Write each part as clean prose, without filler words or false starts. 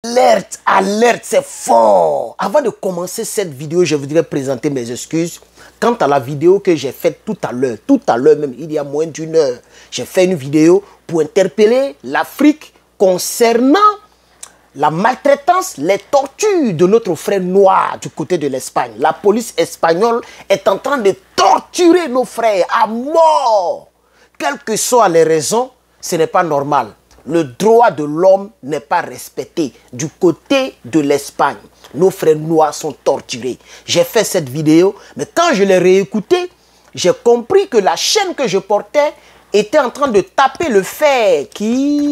Alerte, alerte, c'est fort. Avant de commencer cette vidéo, je voudrais présenter mes excuses. Quant à la vidéo que j'ai faite tout à l'heure même, il y a moins d'une heure, j'ai fait une vidéo pour interpeller l'Afrique concernant la maltraitance, les tortures de notre frère noir du côté de l'Espagne. La police espagnole est en train de torturer nos frères à mort. Quelles que soient les raisons, ce n'est pas normal. Le droit de l'homme n'est pas respecté du côté de l'Espagne. Nos frères noirs sont torturés. J'ai fait cette vidéo, mais quand je l'ai réécoutée, j'ai compris que la chaîne que je portais était en train de taper le fer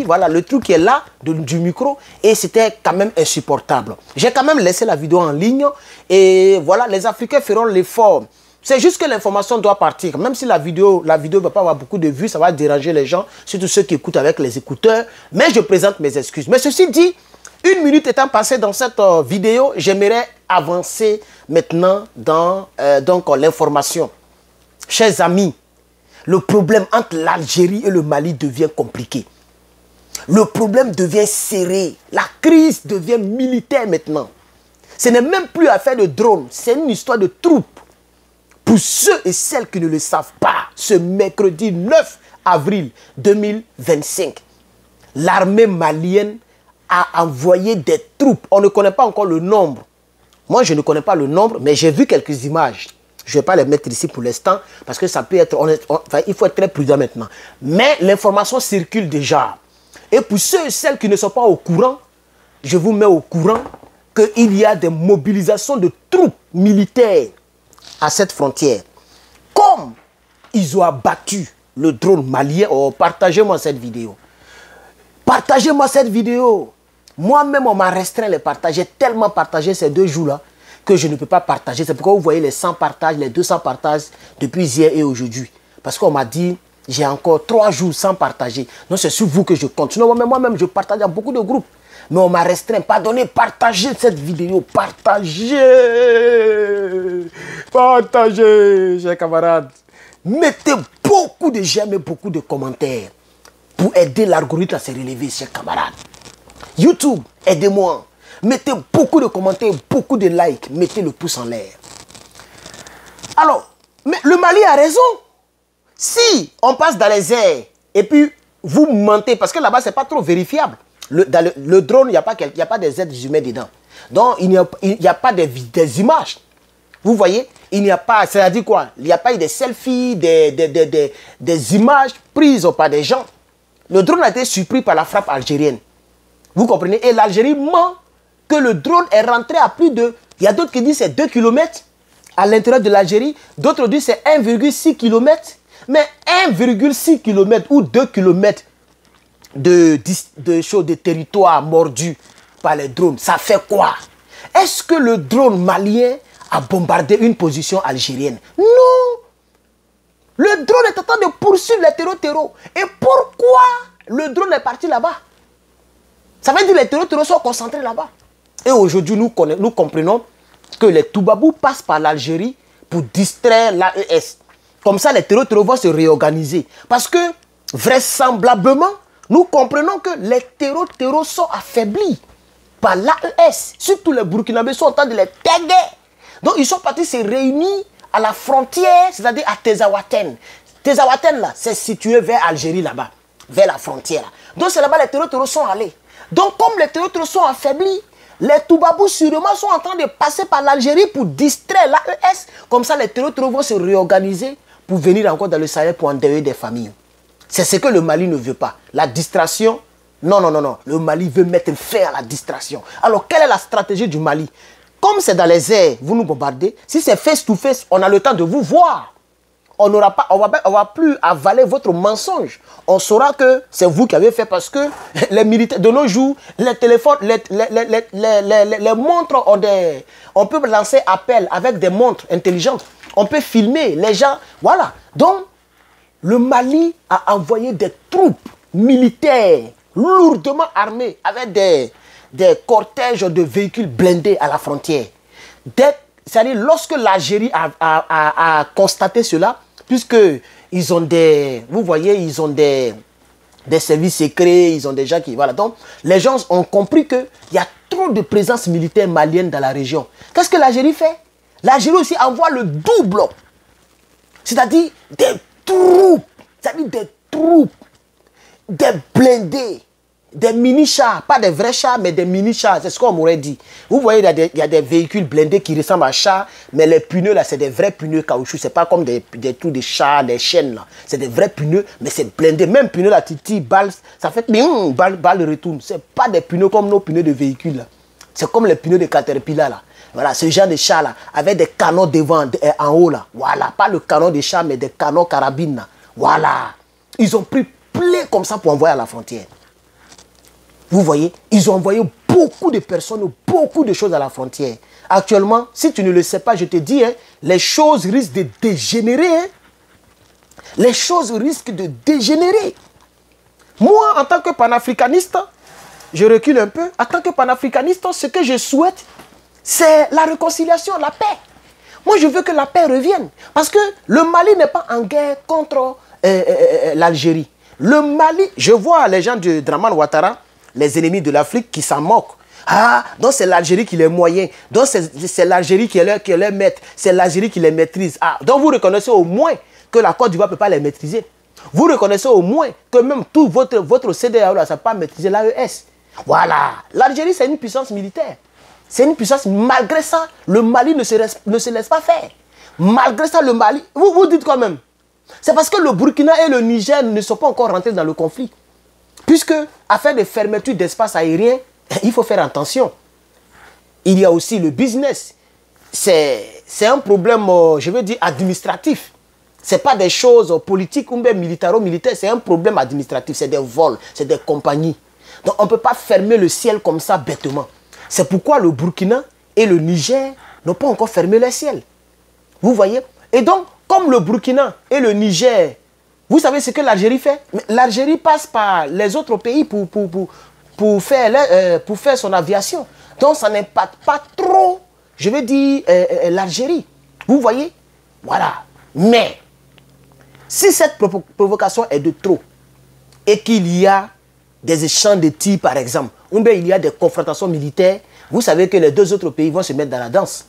voilà, le truc qui est là, du micro, et c'était quand même insupportable. J'ai quand même laissé la vidéo en ligne, et voilà, les Africains feront l'effort. C'est juste que l'information doit partir. Même si la vidéo ne va pas avoir beaucoup de vues, ça va déranger les gens, surtout ceux qui écoutent avec les écouteurs. Mais je présente mes excuses. Mais ceci dit, une minute étant passée dans cette vidéo, j'aimerais avancer maintenant dans l'information. Chers amis, le problème entre l'Algérie et le Mali devient compliqué. Le problème devient serré. La crise devient militaire maintenant. Ce n'est même plus affaire de drone, c'est une histoire de troupes. Pour ceux et celles qui ne le savent pas, ce mercredi 9 avril 2025, l'armée malienne a envoyé des troupes. On ne connaît pas encore le nombre. Moi, je ne connais pas le nombre, mais j'ai vu quelques images. Je ne vais pas les mettre ici pour l'instant, parce que ça peut être... il faut être très prudent maintenant. Mais l'information circule déjà. Et pour ceux et celles qui ne sont pas au courant, je vous mets au courant qu'il y a des mobilisations de troupes militaires à cette frontière. Comme ils ont abattu le drone malien, oh, partagez-moi cette vidéo. Partagez-moi cette vidéo. Moi-même, on m'a restreint les partages. J'ai tellement partagé ces 2 jours-là que je ne peux pas partager. C'est pourquoi vous voyez les 100 partages, les 200 partages depuis hier et aujourd'hui. Parce qu'on m'a dit, j'ai encore 3 jours sans partager. Non, c'est sur vous que je compte. Sinon, moi-même, je partage dans beaucoup de groupes. Mais on m'a restreint. Pardonnez, partagez cette vidéo. Partagez. Partagez, chers camarades. Mettez beaucoup de j'aime et beaucoup de commentaires pour aider l'algorithme à se relever, chers camarades. YouTube, aidez-moi. Mettez beaucoup de commentaires, beaucoup de likes. Mettez le pouce en l'air. Alors, mais le Mali a raison. Si on passe dans les airs et puis vous mentez, parce que là-bas, ce n'est pas trop vérifiable. Le drone, il n'y a pas des êtres humains dedans. Donc, il n'y a pas des images. Vous voyez, il n'y a pas, c'est-à-dire quoi? Il n'y a pas eu des selfies, des images prises par des gens. Le drone a été surpris par la frappe algérienne. Vous comprenez? Et l'Algérie ment que le drone est rentré à plus de... Il y a d'autres qui disent c'est 2 km à l'intérieur de l'Algérie. D'autres disent c'est 1,6 km. Mais 1,6 km ou 2 km de territoire mordu par les drones, ça fait quoi? Est-ce que le drone malien a bombardé une position algérienne? Non. Le drone est en train de poursuivre les terreaux. Et pourquoi le drone est parti là-bas? Ça veut dire que les terreaux sont concentrés là-bas. Et aujourd'hui, nous comprenons que les Toubabous passent par l'Algérie pour distraire l'AES. Comme ça, les terreaux vont se réorganiser. Parce que, vraisemblablement, nous comprenons que les terreaux sont affaiblis par l'AES. Surtout les Burkinabés sont en train de les taguer. Donc, ils sont partis se réunir à la frontière, c'est-à-dire à Tezawaten. Tezawaten, là, c'est situé vers Algérie, là-bas, vers la frontière. Donc, c'est là-bas les terreaux sont allés. Donc, comme les terreaux sont affaiblis, les Toubabous sûrement sont en train de passer par l'Algérie pour distraire l'AES. Comme ça, les terreaux vont se réorganiser pour venir encore dans le Sahel pour endeuiller des familles. C'est ce que le Mali ne veut pas. La distraction, non. Le Mali veut mettre fin à la distraction. Alors, quelle est la stratégie du Mali? Comme c'est dans les airs, vous nous bombardez. Si c'est face to face, on a le temps de vous voir. On va plus avaler votre mensonge. On saura que c'est vous qui avez fait parce que les militaires de nos jours, les téléphones, les montres ont des... On peut lancer appel avec des montres intelligentes. On peut filmer les gens. Voilà. Donc, le Mali a envoyé des troupes militaires lourdement armées avec des cortèges de véhicules blindés à la frontière. C'est-à-dire, lorsque l'Algérie a constaté cela, puisque ils ont des... Vous voyez, ils ont des des services secrets, ils ont des gens qui... Voilà. Donc, les gens ont compris qu'il y a trop de présence militaire malienne dans la région. Qu'est-ce que l'Algérie fait? L'Algérie aussi envoie le double. C'est-à-dire des troupes. C'est-à-dire des troupes. Des blindés. Des mini-chars. Pas des vrais chars, mais des mini-chars. C'est ce qu'on m'aurait dit. Vous voyez, il y a des véhicules blindés qui ressemblent à chars, mais les pneus, là, c'est des vrais pneus caoutchouc. C'est pas comme des trucs de chars, des chaînes, là. C'est des vrais pneus, mais c'est blindé. Même pneus, là, titi, balle, ça fait balle retourne. C'est pas des pneus comme nos pneus de véhicules, là. C'est comme les pneus de Caterpillar, là. Voilà, ce genre de chars, là, avec des canons devant, en haut, là. Voilà, pas le canon des chars, mais des canons carabines, là. Voilà. Ils ont pris plein comme ça pour envoyer à la frontière. Vous voyez, ils ont envoyé beaucoup de personnes, beaucoup de choses à la frontière. Actuellement, si tu ne le sais pas, je te dis, hein, les choses risquent de dégénérer. Hein. Les choses risquent de dégénérer. Moi, en tant que panafricaniste, je recule un peu. En tant que panafricaniste, ce que je souhaite, c'est la réconciliation, la paix. Moi, je veux que la paix revienne. Parce que le Mali n'est pas en guerre contre l'Algérie. Le Mali, je vois les gens de Draman Ouattara, les ennemis de l'Afrique qui s'en moquent. Ah, donc c'est l'Algérie qui les moyen. Donc c'est l'Algérie qui est leur maître. C'est l'Algérie qui les maîtrise. Ah, donc vous reconnaissez au moins que la Côte d'Ivoire ne peut pas les maîtriser. Vous reconnaissez au moins que même tout votre CEDEAO, ça ne peut pas maîtriser l'AES. Voilà. L'Algérie, c'est une puissance militaire. C'est une puissance. Malgré ça, le Mali ne se laisse pas faire. Malgré ça, le Mali... Vous dites quand même. C'est parce que le Burkina et le Niger ne sont pas encore rentrés dans le conflit. Puisque, afin de fermeture d'espace aérien, il faut faire attention. Il y a aussi le business. C'est un problème, je veux dire, administratif. Ce n'est pas des choses politiques ou même militaro-militaires, c'est un problème administratif. C'est des vols, c'est des compagnies. Donc, on ne peut pas fermer le ciel comme ça bêtement. C'est pourquoi le Burkina et le Niger n'ont pas encore fermé le ciel. Vous voyez? Et donc, comme le Burkina et le Niger... Vous savez ce que l'Algérie fait? L'Algérie passe par les autres pays pour faire son aviation. Donc ça n'impacte pas trop, je veux dire, l'Algérie. Vous voyez? Voilà. Mais, si cette provocation est de trop, et qu'il y a des échanges de tirs, par exemple, ou bien il y a des confrontations militaires, vous savez que les deux autres pays vont se mettre dans la danse.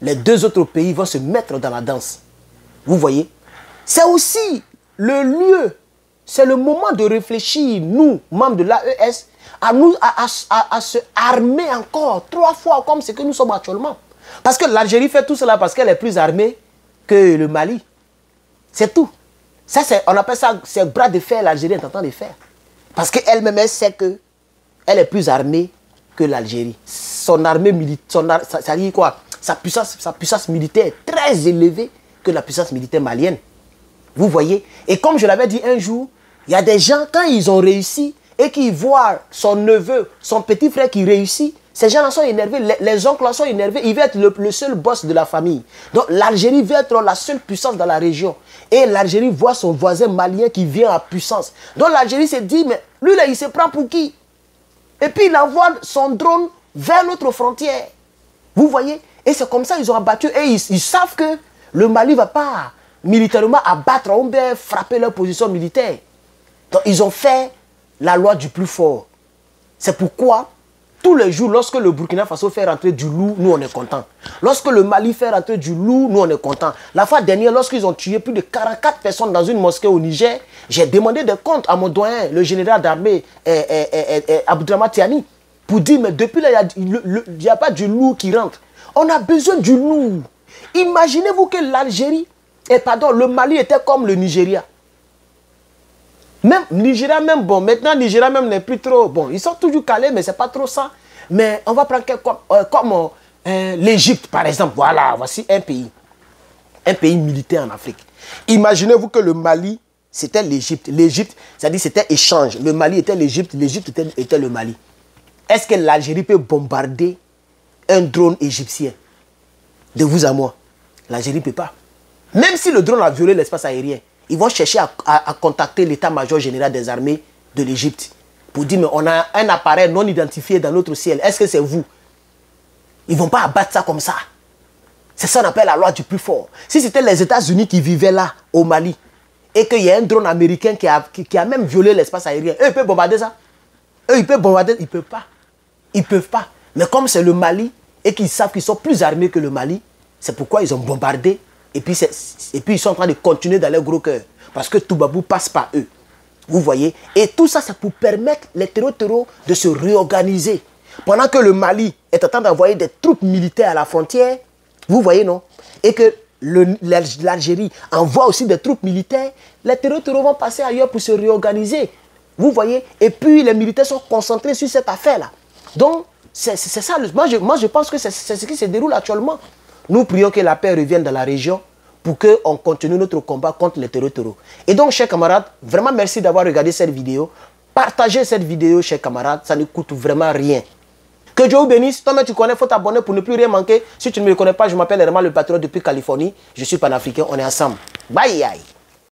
Les deux autres pays vont se mettre dans la danse. Vous voyez? C'est aussi... le lieu, c'est le moment de réfléchir, nous, membres de l'AES, à se armer encore 3 fois comme ce que nous sommes actuellement. Parce que l'Algérie fait tout cela parce qu'elle est plus armée que le Mali. C'est tout. Ça, on appelle ça, c'est le bras de fer, l'Algérie est en train de faire. Parce qu'elle-même, elle sait qu'elle est plus armée que l'Algérie. Son armée militaire, ça dit quoi? Sa puissance militaire est très élevée que la puissance militaire malienne. Vous voyez? Et comme je l'avais dit un jour, il y a des gens, quand ils ont réussi et qu'ils voient son neveu, son petit frère qui réussit, ces gens-là sont énervés, les oncles sont énervés, ils veulent être le seul boss de la famille. Donc l'Algérie veut être la seule puissance dans la région. Et l'Algérie voit son voisin malien qui vient à puissance. Donc l'Algérie se dit, mais lui là, il se prend pour qui? Et puis il envoie son drone vers notre frontière. Vous voyez? Et c'est comme ça qu'ils ont abattu. Et ils savent que le Mali ne va pas... militairement abattre ou bien frapper leur position militaire. Donc ils ont fait la loi du plus fort. C'est pourquoi tous les jours, lorsque le Burkina Faso fait rentrer du loup, nous on est contents. Lorsque le Mali fait rentrer du loup, nous on est contents. La fois dernière, lorsqu'ils ont tué plus de 44 personnes dans une mosquée au Niger, j'ai demandé des comptes à mon doyen, le général d'armée Abdrama Tiani, pour dire, mais depuis là, il n'y a pas du loup qui rentre. On a besoin du loup. Imaginez-vous que l'Algérie, le Mali était comme le Nigeria. Même Nigeria, même bon, maintenant Nigeria même n'est plus trop, bon, ils sont toujours calés, mais c'est pas trop ça. Mais on va prendre comme l'Égypte, par exemple. Voilà, voici un pays militaire en Afrique. Imaginez-vous que le Mali, c'était l'Égypte. L'Égypte, c'est-à-dire c'était échange. Le Mali était l'Égypte, l'Égypte était le Mali. Est-ce que l'Algérie peut bombarder un drone égyptien? De vous à moi. L'Algérie ne peut pas. Même si le drone a violé l'espace aérien, ils vont chercher à contacter l'état-major général des armées de l'Égypte pour dire, mais on a un appareil non identifié dans notre ciel. Est-ce que c'est vous? Ils ne vont pas abattre ça comme ça. C'est ça qu'on appelle la loi du plus fort. Si c'était les États-Unis qui vivaient là, au Mali, et qu'il y a un drone américain qui a même violé l'espace aérien, eux, ils peuvent bombarder ça. Eux, ils peuvent bombarder, ils ne peuvent pas. Ils ne peuvent pas. Mais comme c'est le Mali et qu'ils savent qu'ils sont plus armés que le Mali, c'est pourquoi ils ont bombardé. Et puis ils sont en train de continuer dans leur gros cœur. Parce que Toubabou passe par eux. Vous voyez? Et tout ça, c'est pour permettre les terreaux de se réorganiser. Pendant que le Mali est en train d'envoyer des troupes militaires à la frontière, vous voyez, non? Et que l'Algérie envoie aussi des troupes militaires, les terreaux vont passer ailleurs pour se réorganiser. Vous voyez? Et puis les militaires sont concentrés sur cette affaire-là. Donc, c'est ça. Moi, je pense que c'est ce qui se déroule actuellement. Nous prions que la paix revienne dans la région pour qu'on continue notre combat contre les terreaux. Et donc, chers camarades, vraiment merci d'avoir regardé cette vidéo. Partagez cette vidéo, chers camarades, ça ne coûte vraiment rien. Que Dieu vous bénisse. Toi-même, tu connais, il faut t'abonner pour ne plus rien manquer. Si tu ne me connais pas, je m'appelle Herman le Patriote depuis Californie. Je suis panafricain, on est ensemble. Bye, bye.